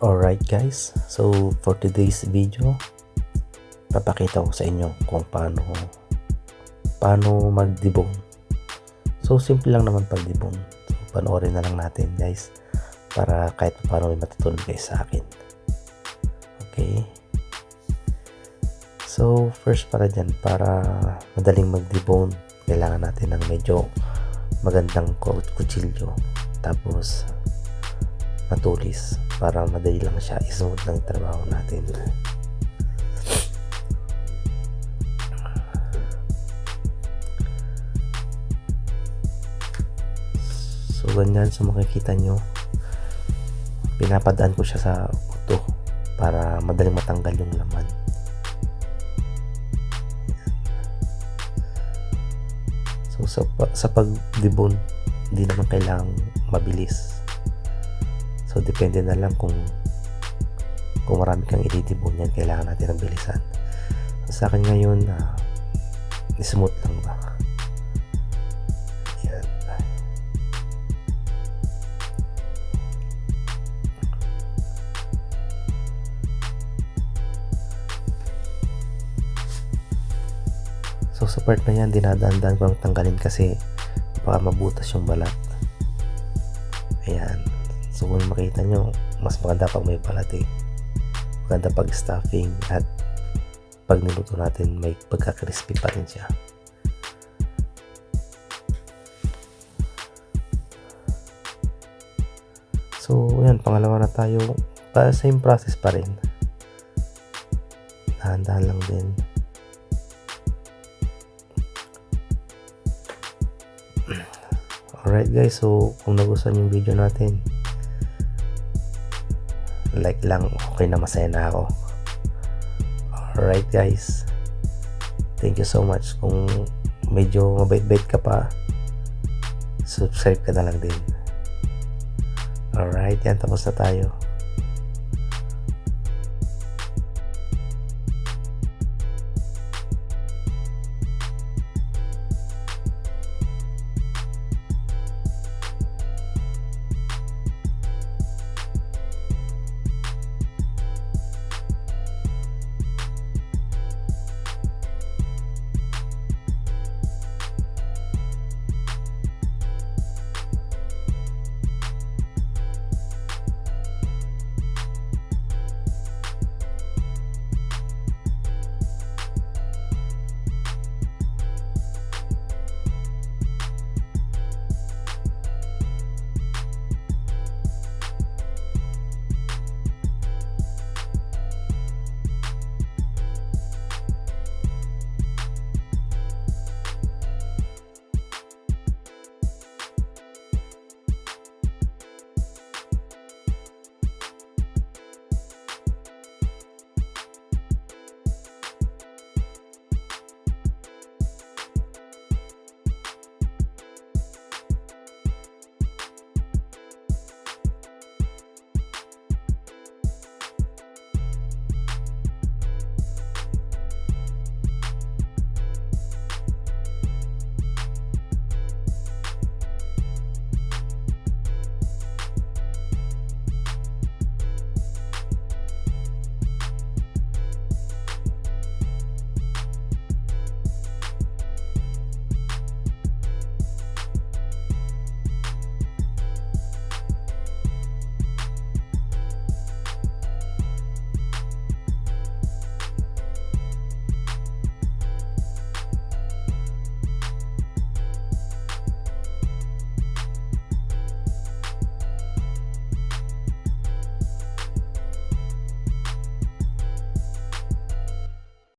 Alright guys, so for today's video, papakita ko sa inyo kung paano mag-debone. So simple lang naman pag-debone. So panoorin na lang natin guys, para kahit paano may matutunan kayo sa akin. Okay. So first para dyan, para madaling mag-debone, kailangan natin ng medyo magandang kutsilyo. Tapos matulis para madali lang siya, smooth lang yung trabaho natin. So ganyan, so makikita nyo, pinapadaan ko siya sa buto para madaling matanggal yung laman. So sa pag-debone, hindi naman kailangang mabilis. So depende na lang kung marami kang i-debone yan, kailangan natin ng bilisan. So, sa akin ngayon, smooth lang ba. Yan. So sa part na yan, dinadaan-daan ko ang tanggalin kasi baka mabutas yung balat. Ayan. So kung makita nyo, mas maganda pag may balat eh. Maganda pag stuffing, at pag niluto natin may pagka-crispy pa rin siya. So yan, pangalawa na tayo. Same process pa rin. Dahan-dahan lang din. Alright guys, so kung nagustuhan yung video natin, like lang, okay na, masaya na ako. Alright guys, thank you so much. Kung medyo mabait-bait ka pa, subscribe ka na lang din. Alright, yan, tapos na tayo.